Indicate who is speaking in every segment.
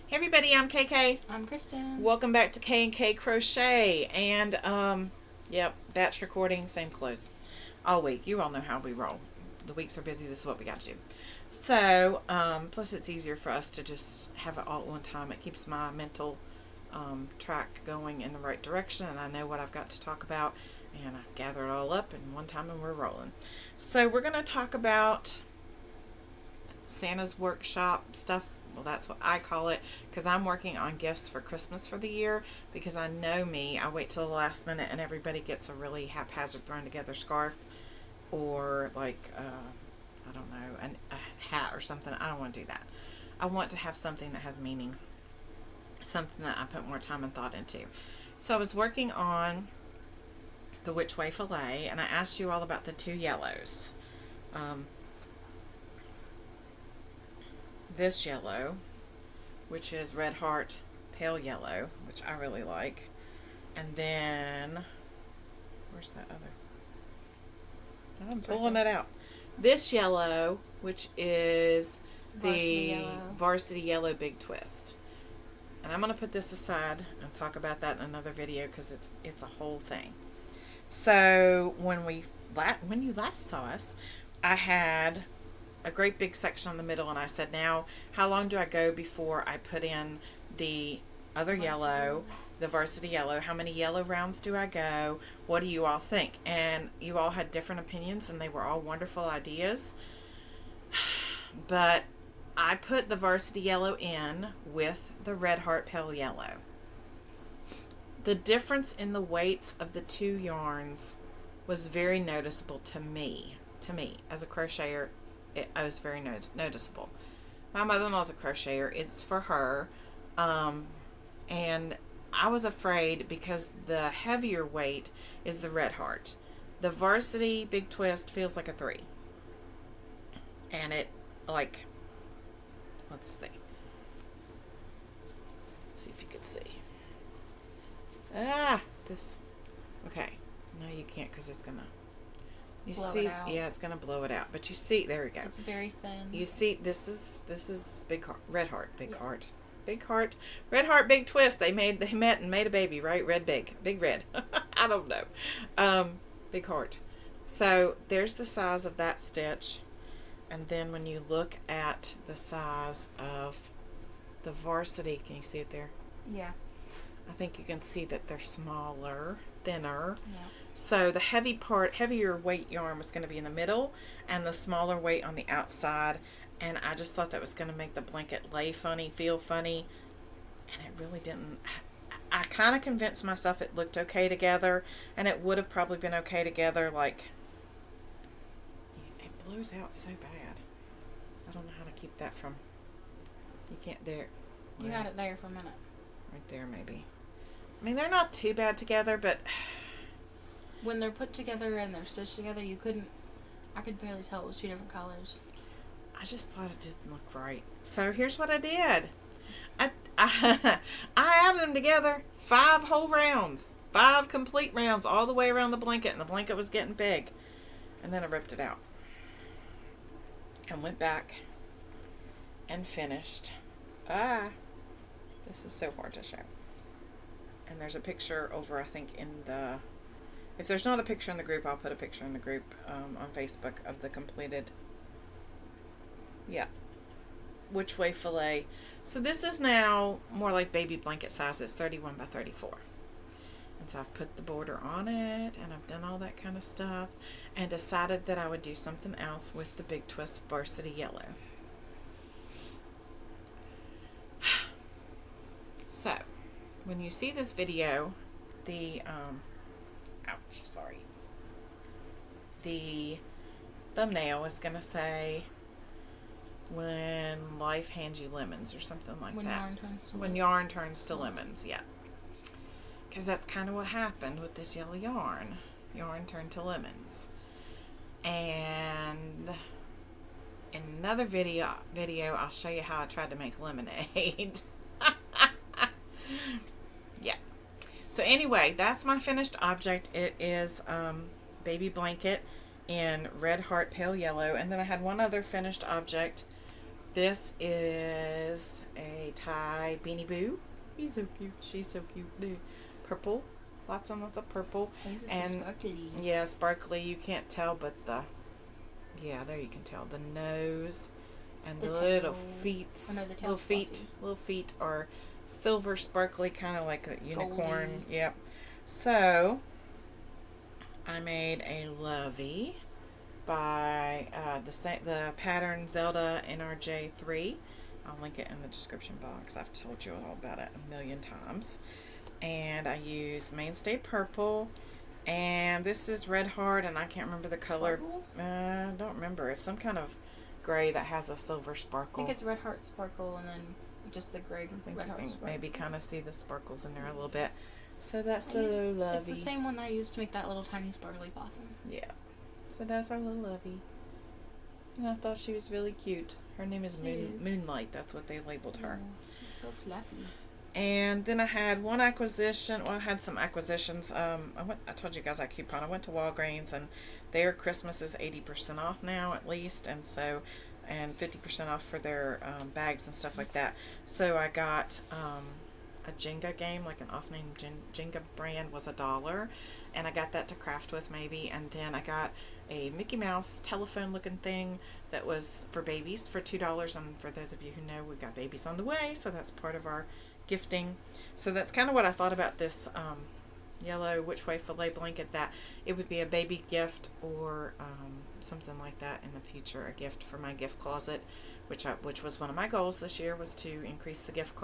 Speaker 1: Hey everybody, I'm KK.
Speaker 2: I'm Kristen.
Speaker 1: Welcome back to K&K Crochet. And yep, batch recording, same clothes all week. You all know how we roll. The weeks are busy. This is what we got to do. So, plus it's easier for us to just have it all at one time. It keeps my mental track going in the right direction, and I know what I've got to talk about, and I gather it all up in one time, and we're rolling. So we're going to talk about Santa's workshop stuff. Well, that's what I call it, because I'm working on gifts for Christmas for the year, because I know me, I wait till the last minute and everybody gets a really haphazard thrown together scarf or like I don't know, a hat or something. I don't want to do that. I want to have something that has meaning, something that I put more time and thought into. So I was working on the Which Way Filet, and I asked you all about the two yellows. This yellow, which is Red Heart Pale Yellow, which I really like. And then, where's that other? I'm pulling it out. This yellow, which is the Varsity Yellow Big Twist. And I'm going to put this aside and talk about that in another video, because it's a whole thing. So when you last saw us, I had a great big section on the middle, and I said, now how long do I go before I put in the other yellow, the Varsity Yellow? How many yellow rounds do I go? What do you all think? And you all had different opinions, and they were all wonderful ideas. But I put the Varsity Yellow in with the Red Heart Pale Yellow. The difference in the weights of the two yarns was very noticeable to me. As a crocheter, it was very noticeable. My mother-in-law's a crocheter. It's for her. And I was afraid, because the heavier weight is the Red Heart. The Varsity Big Twist feels like a 3. And it, like, let's see. See if you could see. This. Okay. No, you can't, because it's going to. You
Speaker 2: blow
Speaker 1: see,
Speaker 2: it out.
Speaker 1: Yeah, it's gonna blow it out. But you see, there we go.
Speaker 2: It's very thin.
Speaker 1: You see, this is Big Heart, Red Heart, Big Heart, Big Heart, Red Heart, Big Twist. They met and made a baby, right? Red Big Red. I don't know. Big Heart. So there's the size of that stitch, and then when you look at the size of the Varsity, can you see it there?
Speaker 2: Yeah.
Speaker 1: I think you can see that they're smaller, thinner.
Speaker 2: Yeah.
Speaker 1: So the heavier weight yarn was going to be in the middle, and the smaller weight on the outside. And I just thought that was going to make the blanket lay funny, feel funny. And it really didn't. I kind of convinced myself it looked okay together, and it would have probably been okay together. Like, it blows out so bad. I don't know how to keep that from. You can't there.
Speaker 2: You had it there for a minute.
Speaker 1: Right there, maybe. I mean, they're not too bad together, but
Speaker 2: when they're put together and they're stitched together, I could barely tell it was two different colors.
Speaker 1: I just thought it didn't look right. So here's what I did. I added them together, 5 whole rounds, 5 complete rounds all the way around the blanket, and the blanket was getting big. And then I ripped it out and went back and finished. This is so hard to show. And there's a picture over, I think, in the... If there's not a picture in the group, I'll put a picture in the group on Facebook of the completed... Yeah. Which Way Filet. So this is now more like baby blanket size. It's 31 by 34. And so I've put the border on it, and I've done all that kind of stuff, and decided that I would do something else with the Big Twist Varsity Yellow. So, when you see this video, the thumbnail is going to say, when life hands you lemons, or something like that. When yarn turns to lemons, yeah. Because that's kind of what happened with this yellow yarn. Yarn turned to lemons. And in another video, I'll show you how I tried to make lemonade. Yeah. So anyway, that's my finished object. It is baby blanket in Red Heart Pale Yellow. And then I had one other finished object. This is a tie Beanie Boo. He's so cute. She's so cute. The purple. Lots and lots of purple.
Speaker 2: These are
Speaker 1: And
Speaker 2: so sparkly.
Speaker 1: yeah, sparkly. You can't tell, but yeah, there you can tell. The nose and the little
Speaker 2: tail.
Speaker 1: feet.
Speaker 2: Oh, no, the tail's
Speaker 1: Little feet are silver sparkly, kind of like a unicorn.
Speaker 2: Goldy.
Speaker 1: Yep. So I made a Lovey by the pattern Zelda NRJ3. I'll link it in the description box. I've told you all about it a million times. And I use Mainstay Purple. And this is Red Heart, and I can't remember the color. I don't remember. It's some kind of gray that has a silver
Speaker 2: I
Speaker 1: sparkle.
Speaker 2: think it's Red Heart Sparkle and then just the gray Red Heart Sparkle.
Speaker 1: Maybe kind of see the sparkles in there a little bit. So that's the little Lovey.
Speaker 2: It's the same one that I used to make that little tiny sparkly possum.
Speaker 1: Yeah. So that's our little Lovey. And I thought she was really cute. Her name is Moonlight. That's what they labeled her.
Speaker 2: Oh, she's so fluffy.
Speaker 1: And then I had one acquisition. Well, I had some acquisitions. I told you guys I coupon. I went to Walgreens, and their Christmas is 80% off now, at least, and 50% off for their bags and stuff like that. So I got a Jenga game, like an off-name Jenga brand, was $1, and I got that to craft with maybe. And then I got a Mickey Mouse telephone-looking thing that was for babies for $2. And for those of you who know, we've got babies on the way, so that's part of our gifting. So that's kind of what I thought about this yellow Which Way Filet blanket, that it would be a baby gift or something like that in the future, a gift for my gift closet, which was one of my goals this year, was to increase the gift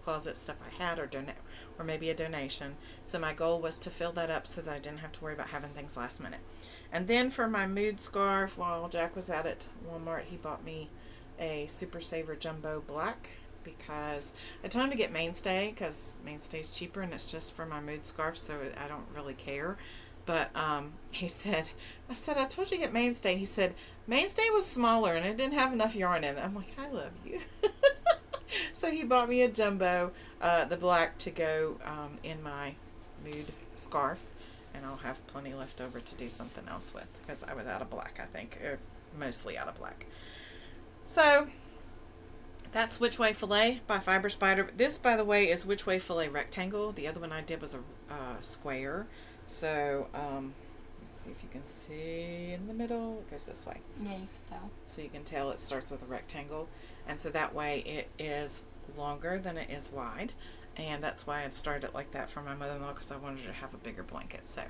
Speaker 1: closet, stuff I had, or maybe a donation. So my goal was to fill that up so that I didn't have to worry about having things last minute. And then for my mood scarf, while Jack was out at Walmart, he bought me a Super Saver Jumbo Black, because I told him to get Mainstay because Mainstay's cheaper and it's just for my mood scarf, so I don't really care. But I said, I told you to get Mainstay. He said, Mainstay was smaller and it didn't have enough yarn in it. I'm like, I love you. So he bought me a jumbo, the black, to go in my mood scarf. And I'll have plenty left over to do something else with, because I was out of black, I think. Or mostly out of black. So that's Which Way Filet by Fiber Spider. This, by the way, is Which Way Filet Rectangle. The other one I did was a square. So, let's see if you can see in the middle. It goes this way.
Speaker 2: Yeah, you can tell.
Speaker 1: So you can tell it starts with a rectangle. And so that way it is longer than it is wide. And that's why I'd started it like that for my mother-in-law, because I wanted her to have a bigger blanket. So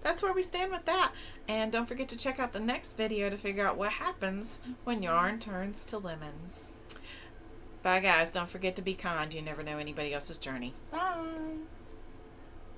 Speaker 1: that's where we stand with that. And don't forget to check out the next video to figure out what happens when yarn turns to lemons. Bye, guys. Don't forget to be kind. You never know anybody else's journey.
Speaker 2: Bye.